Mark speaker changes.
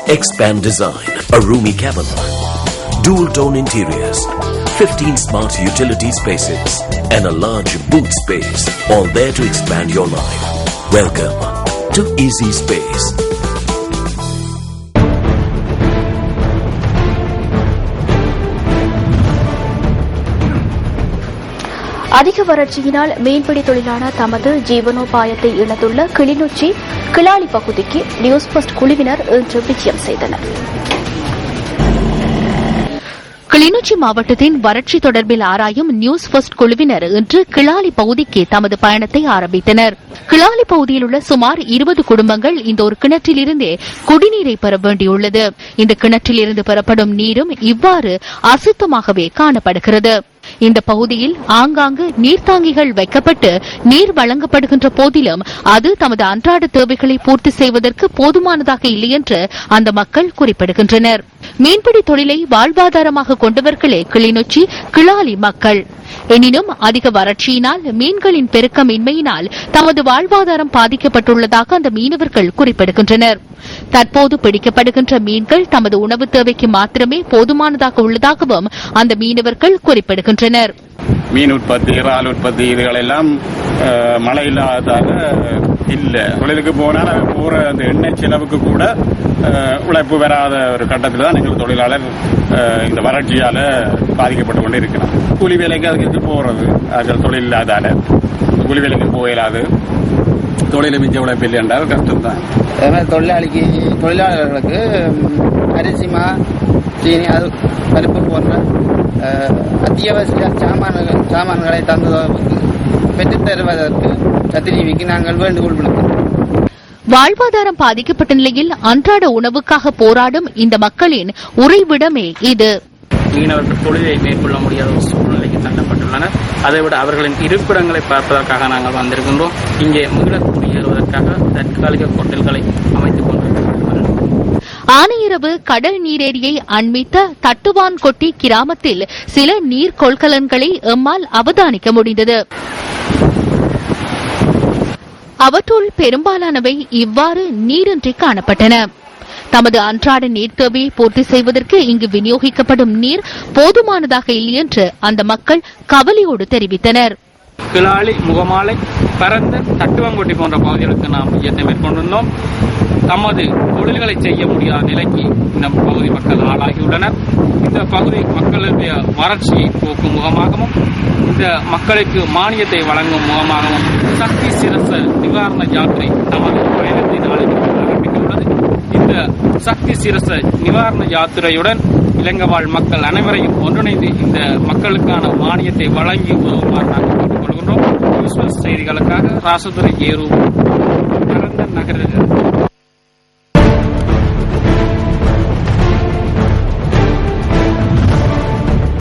Speaker 1: Expand design, a roomy cabin, dual tone interiors, 15 smart utility spaces, and a large boot space, all there to expand your life. Welcome to Easy Space.
Speaker 2: அதிக வறட்சியினால் மீன்பிடி தொழிலான தமது ஜீவனோபாயத்தை இழந்துள்ள கிளிநொச்சி கிளாலி பகுதிக்கு news first குழுவினர் இன்று விஜயம் செய்தனர்.
Speaker 3: கிளிநொச்சி மாவட்டத்தின் வறட்சி தொடர்பில் ஆராயும் நியூஸ் ஃபர்ஸ்ட் குழுவினர் இன்று கிளாலி பகுதிக்கு தமது பயணத்தை ஆரம்பித்தனர். கிளாலி பகுதியில் உள்ள சுமார் 20 குடும்பங்கள் இந்த ஒரு கிணற்றிலிருந்தே குடிநீரை பெற வேண்டியுள்ளது. இந்த கிணற்றிலிருந்து பெறப்படும் நீரும் இவ்வாறு அசுத்தமாகவே காணப்படுகிறது. இந்த பகுதியில் ஆங்காங்கு நீர்த்தாங்கிகள் வைக்கப்பட்டு நீர் வழங்கப்படுகின்ற போதிலும் அது தமது அன்றாட தேவைகளை பூர்த்தி செய்வதற்கு போதுமானதாக இல்லை என்று அந்த மக்கள் குறிப்பிடுகின்றனர். மீன்பிடி தொழிலை வாழ்வாதாரமாக கொண்டவர்களே கிளிநொச்சி கிளாலி மக்கள். எனினும் அதிக வறட்சியினால் மீன்களின் பெருக்கமின்மையினால் தமது வாழ்வாதாரம் பாதிக்கப்பட்டுள்ளதாக அந்த மீனவர்கள் குறிப்பிடுகின்றனர். தற்போது பிடிக்கப்படுகின்ற மீன்கள் தமது உணவு தேவைக்கு மாத்திரமே போதுமானதாக உள்ளதாகவும் அந்த மீனவர்கள் குறிப்பிடுகின்றனர்.
Speaker 4: மீன் உற்பத்தி, இறால் உற்பத்தி இதுகளெல்லாம் மழை இல்லாததால இல்ல. தொழிலுக்கு போனால் போற அந்த எண்ணெய் செலவுக்கு கூட உழைப்பு வராத ஒரு கட்டத்தில் தான் எங்கள் தொழிலாளர் இந்த வறட்சியால பாதிக்கப்பட்டு கொண்டு இருக்கிறார். கூலி வேலைக்கு அதுக்கு போறது தொழில் இல்லாதால கூலி வேலைக்கு போயிடாது. தொழிலை மிஞ்ச உழைப்பு இல்லை என்றால் கஷ்டம்தான்.
Speaker 5: தொழிலாளர்களுக்கு அரிசிமா, சீனி, அது பருப்பு போன்ற அத்தியாவசிய சாமான்களை பெற்றுத் தருவதற்கு சத்திரிவிக்கு நாங்கள் வேண்டுகோள் விடுக்கிறோம்.
Speaker 3: வாழ்வாதாரம் பாதிக்கப்பட்ட நிலையில் அன்றாட உணவுக்காக போராடும் இந்த மக்களின் உறைவிடமே இது.
Speaker 6: மீனவர்கள் தொழிலை மேற்கொள்ள முடியாத ஒரு சூழ்நிலைக்கு தள்ளப்பட்டுள்ளனர். அதைவிட அவர்களின் இருப்பிடங்களை பார்ப்பதற்காக நாங்கள் வந்திருக்கின்றோம். இங்கே குடியேறுவதற்காக தற்காலிக ஹோட்டல்களை அமைத்துக் கொண்டிருக்கிறார்கள்.
Speaker 3: ஆனையிரவு கடல் நீரேரியை அண்மித்த தட்டுவான்கொட்டி கிராமத்தில் சில நீர் கொள்கலன்களை எம்மால் அவதானிக்க முடிந்தது. அவற்றுள் பெரும்பாலானவை இவ்வாறு நீரின்றி காணப்பட்டன. தமது அன்றாட நீர் தேவையை பூர்த்தி செய்வதற்கு இங்கு விநியோகிக்கப்படும் நீர் போதுமானதாக இல்லை என்று அந்த மக்கள் கவலையோடு தெரிவித்தனர்.
Speaker 6: கிளாலி, முகமாலை, பரந்த, தட்டுவங்கொட்டி போன்ற பகுதிகளுக்கு நாம் இயற்கை மேற்கொண்டிருந்தோம். தமது தொழில்களை செய்ய முடியாத நிலைக்கு இந்த பகுதி மக்கள் ஆளாகியுள்ளனர். இந்த பகுதி மக்களுடைய வறட்சியை போக்கும் முகமாகவும் இந்த மக்களுக்கு மானியத்தை வழங்கும் முகமாகவும் சக்தி சிரச நிவாரண யாத்திரை தமது பயணத்தை நாளில் ஆரம்பித்துள்ளது. இந்த சக்தி சிரச நிவாரண யாத்திரையுடன் இலங்கை மக்கள் அனைவரையும் ஒன்றிணைந்து இந்த மக்களுக்கான மானியத்தை வழங்கி உதவுமாறு நாங்கள் கேட்டுக்கொள்கின்றோம். செய்திகளுக்காக ராசதுரை ஏரு நகர